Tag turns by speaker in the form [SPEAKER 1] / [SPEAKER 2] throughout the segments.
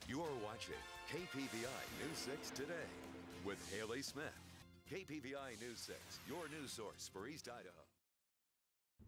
[SPEAKER 1] You're watching KPVI News 6 Today with Haley Smith. KPVI News 6, your news source for East Idaho.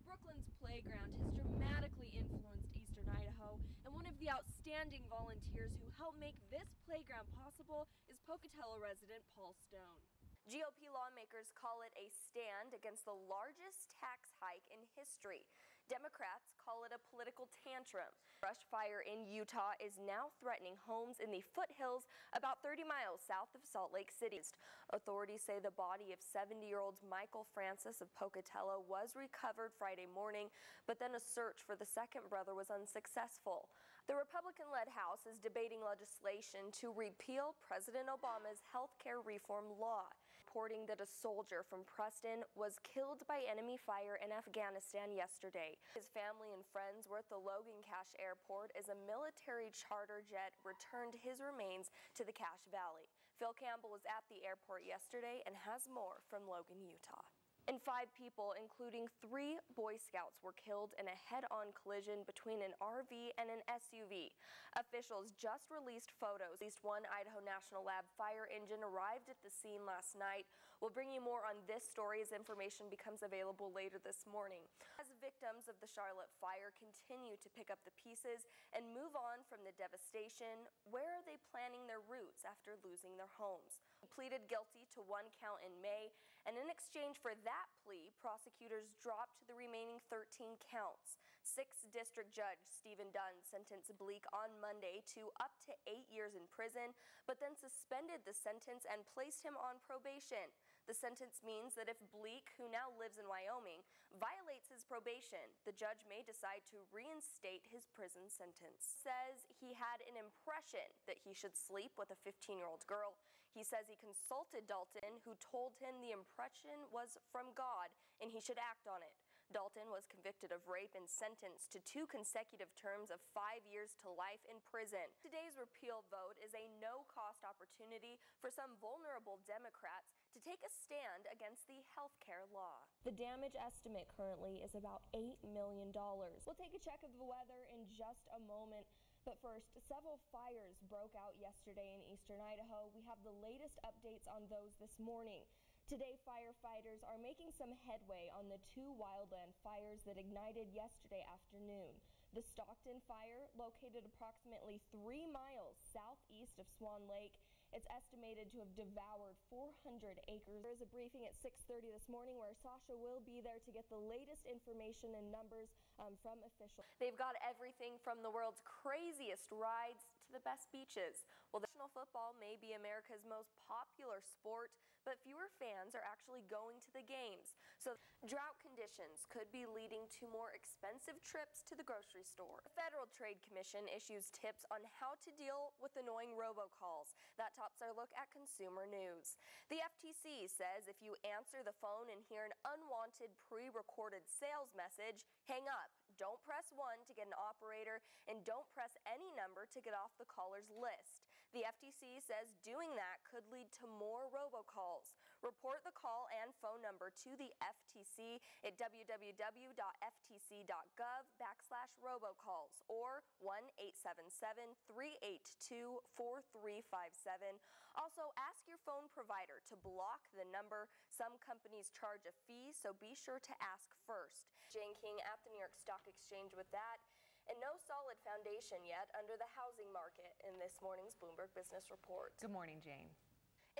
[SPEAKER 2] Brooklands Playground has dramatically influenced Eastern Idaho, and one of the outstanding volunteers who helped make this playground possible is Pocatello resident Paul Stone. GOP lawmakers call it a stand against the largest tax hike in history. Democrats call it a political tantrum. Brush fire in Utah is now threatening homes in the foothills about 30 miles south of Salt Lake City. Authorities say the body of 70-year-old Michael Francis of Pocatello was recovered Friday morning, but then a search for the second brother was unsuccessful. The Republican-led House is debating legislation to repeal President Obama's health care reform law, reporting that a soldier from Preston was killed by enemy fire in Afghanistan yesterday. His family and friends were at the Logan Cache Airport as a military charter jet returned his remains to the Cache Valley. Phil Campbell was at the airport yesterday and has more from Logan, Utah. And 5 people, including 3 Boy Scouts, were killed in a head-on collision between an RV and an SUV. Officials just released photos. At least one Idaho National Lab fire engine arrived at the scene last night. We'll bring you more on this story as information becomes available later this morning. As victims of the Charlotte fire continue to pick up the pieces and move on from the devastation, where are they planning their routes after losing their homes? He pleaded guilty to 1 count in May, and in exchange for that plea, prosecutors dropped the remaining 13 counts. 6th District Judge Stephen Dunn sentenced Bleak on Monday to up to 8 years in prison, but then suspended the sentence and placed him on probation. The sentence means that if Bleak, who now lives in Wyoming, violates his probation, the judge may decide to reinstate his prison sentence. Says he had an impression that he should sleep with a 15-year-old girl. He says he consulted Dalton, who told him the impression was from God and he should act on it. Dalton was convicted of rape and sentenced to 2 consecutive terms of 5 years to life in prison. Today's repeal vote is a no-cost opportunity for some vulnerable Democrats to take a stand against the health care law. The damage estimate currently is about $8 million. We'll take a check of the weather in just a moment. But first, several fires broke out yesterday in eastern Idaho. We have the latest updates on those this morning. Today, firefighters are making some headway on the 2 wildland fires that ignited yesterday afternoon. The Stockton fire, located approximately 3 miles southeast of Swan Lake, it's estimated to have devoured 400 acres. There is a briefing at 6:30 this morning where Sasha will be there to get the latest information and numbers from officials. They've got everything from the world's craziest rides to the best beaches. Well, national football may be America's most popular sport, but fewer fans are actually going to the games. So drought conditions could be leading to more expensive trips to the grocery store. The Federal Trade Commission issues tips on how to deal with annoying robocalls. That tops our look at consumer news. The FTC says if you answer the phone and hear an unwanted pre-recorded sales message, hang up. Don't press 1 to get an operator, and don't press any number to get off the caller's list. The FTC says doing that could lead to more robocalls. Report the call and phone number to the FTC at www.ftc.gov/robocalls or 1-877-382-4357. Also, ask your phone provider to block the number. Some companies charge a fee, so be sure to ask first. Jane King at the New York Stock Exchange with that. And no solid foundation yet under the housing market in this morning's Bloomberg Business Report.
[SPEAKER 3] Good morning, Jane.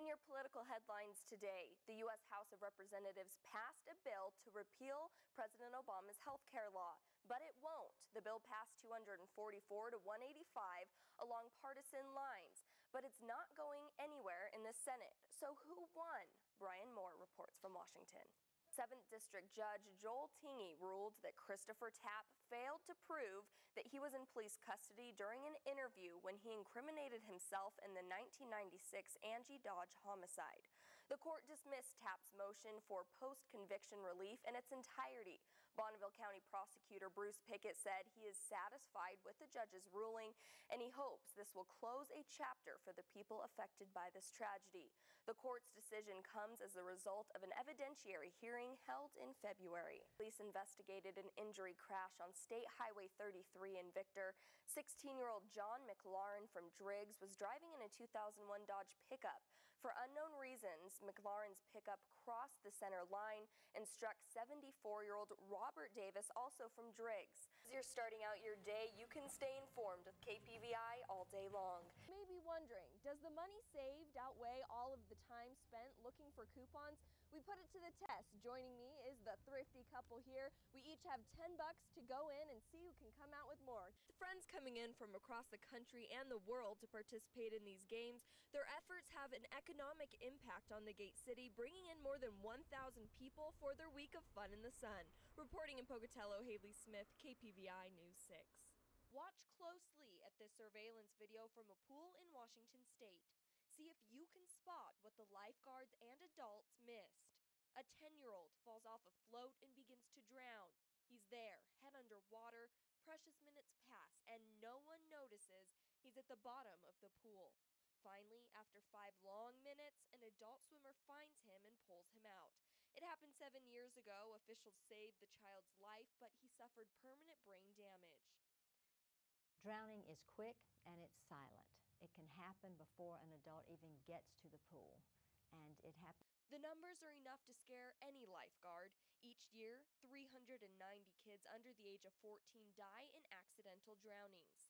[SPEAKER 2] In your political headlines today, the U.S. House of Representatives passed a bill to repeal President Obama's health care law, but it won't. The bill passed 244 to 185 along partisan lines, but it's not going anywhere in the Senate. So who won? Brian Moore reports from Washington. 7th District Judge Joel Tingey ruled that Christopher Tapp failed to prove that he was in police custody during an interview when he incriminated himself in the 1996 Angie Dodge homicide. The court dismissed Tapp's motion for post-conviction relief in its entirety, Bonneville County Prosecutor Bruce Pickett said he is satisfied with the judge's ruling, and he hopes this will close a chapter for the people affected by this tragedy. The court's decision comes as a result of an evidentiary hearing held in February. Police investigated an injury crash on State Highway 33 in Victor. 16-year-old John McLaurin from Driggs was driving in a 2001 Dodge pickup. For unknown reasons, McLaurin's pickup crossed the center line and struck 74-year-old Robert Davis, also from Driggs. As you're starting out your day, you can stay informed with KPVI all day long. You may be wondering, does the money saved outweigh all of the time spent looking for coupons? We put it to the test. Joining me is the thrifty couple here. We each have $10 to go in and see who can come out with more. Friends coming in from across the country and the world to participate in these games. Their efforts have an economic impact on the Gate City, bringing in more than 1,000 people for their week of fun in the sun. Reporting in Pocatello, Haley Smith, KPVI News 6. Watch closely at this surveillance video from a pool in Washington State. See if you can spot what the lifeguards and adults missed. A 10-year-old falls off a float and begins to drown. He's there, head under water. Precious minutes pass, and no one notices he's at the bottom of the pool. Finally, after 5 long minutes, an adult swimmer finds him and pulls him out. It happened 7 years ago. Officials saved the child's life, but he suffered permanent brain damage.
[SPEAKER 3] Drowning is quick and it's silent. It can happen before an adult even gets to the pool, and it happens.
[SPEAKER 2] The numbers are enough to scare any lifeguard. Each year, 390 kids under the age of 14 die in accidental drownings.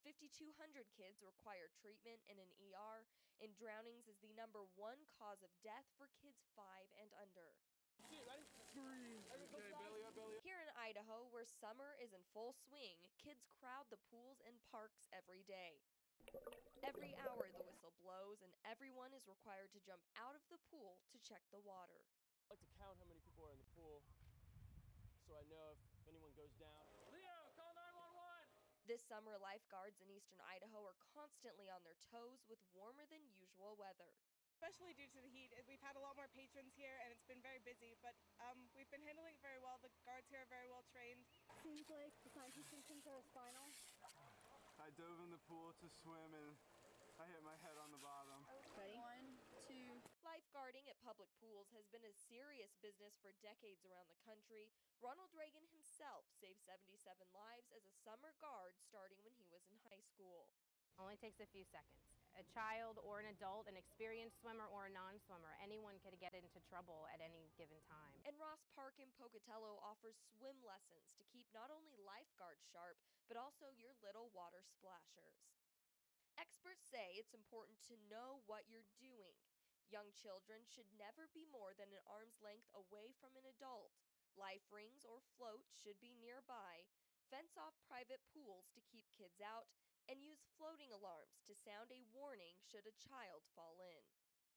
[SPEAKER 2] 5,200 kids require treatment in an ER, and drownings is the #1 cause of death for kids 5 and under. Here in Idaho, where summer is in full swing, kids crowd the pools and parks every day. Every hour the whistle blows and everyone is required to jump out of the pool to check the water.
[SPEAKER 4] I like to count how many people are in the pool so I know if anyone goes down. Leo, call 911!
[SPEAKER 2] This summer, lifeguards in eastern Idaho are constantly on their toes with warmer than usual weather.
[SPEAKER 5] Especially due to the heat. We've had a lot more patrons here and it's been very busy, but we've been handling it very well. The guards here are very well trained.
[SPEAKER 6] Seems like the scientists symptoms are spinal.
[SPEAKER 7] I dove in the pool to swim and I hit my head on the bottom.
[SPEAKER 6] Ready? 1, 2.
[SPEAKER 2] Lifeguarding at public pools has been a serious business for decades around the country. Ronald Reagan himself saved 77 lives as a summer guard starting when he was in high school.
[SPEAKER 8] Only takes a few seconds. A child or an adult, an experienced swimmer or a non-swimmer, anyone could get into trouble at any given time.
[SPEAKER 2] And Ross Park in Pocatello offers swim lessons to keep not only lifeguards sharp, but also your little water splashers. Experts say it's important to know what you're doing. Young children should never be more than an arm's length away from an adult. Life rings or floats should be nearby. Fence off private pools to keep kids out, and use floating alarms to sound a warning should a child fall in.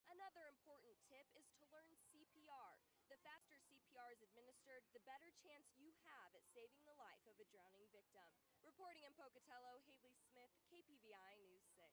[SPEAKER 2] Another important tip is to learn CPR. The faster CPR is administered, the better chance you have at saving the life of a drowning victim. Reporting in Pocatello, Haley Smith, KPVI News 6.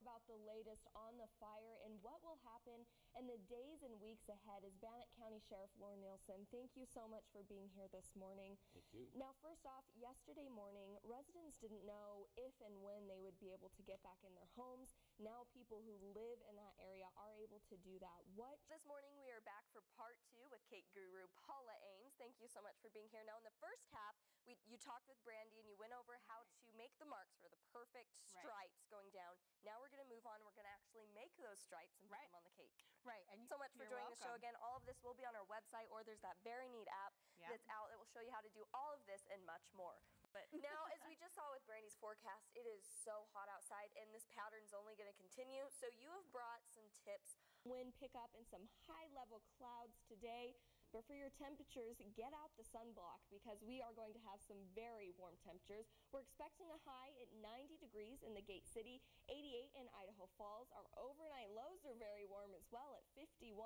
[SPEAKER 2] About the latest on the fire and what will happen in the days and weeks ahead is Bannock County Sheriff Lauren Nielsen. Thank you so much for being here this morning.
[SPEAKER 9] Thank you.
[SPEAKER 2] Now, first off, yesterday morning, residents didn't know if and when they would be able to get back in their homes. Now people who live in that area are able to do that. This morning we are back for part 2 with Kate Guru Paula Ames. Thank you so much for being here. Now in the first half, you talked with Brandy and you went over how to make the marks for the perfect stripes going down. Now we're going to move on. We're going to actually make those stripes and put them on the cake.
[SPEAKER 8] Right. And
[SPEAKER 2] so much for joining the show again. All of this will be on our website, or there's that very neat app that's out that will show you how to do all of this and much more. But now, as we just saw with Brandy's forecast, it is so hot outside and this pattern's only going to continue. So you have brought some tips. Wind pickup and some high-level clouds today. But for your temperatures, get out the sunblock because we are going to have some very warm temperatures. We're expecting a high at 90 degrees in the Gate City, 88 in Idaho Falls. Our overnight lows are very warm as well at 51.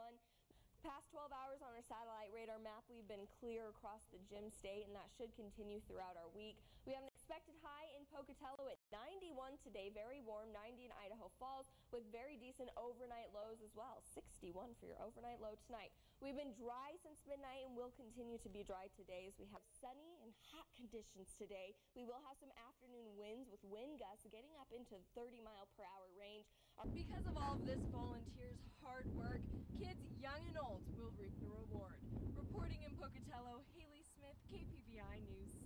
[SPEAKER 2] Past 12 hours on our satellite radar map, we've been clear across the Gem State, and that should continue throughout our week. We have an expected high in Pocatello at 91 today, very warm, 90 in Idaho Falls, with very decent overnight lows as well. 61 for your overnight low tonight. We've been dry since midnight and will continue to be dry today as we have sunny and hot conditions today. We will have some afternoon winds with wind gusts getting up into the 30-mile-per-hour range. Because of all of this volunteers' hard work, kids young and old will reap the reward. Reporting in Pocatello, Haley Smith, KPVI News 6.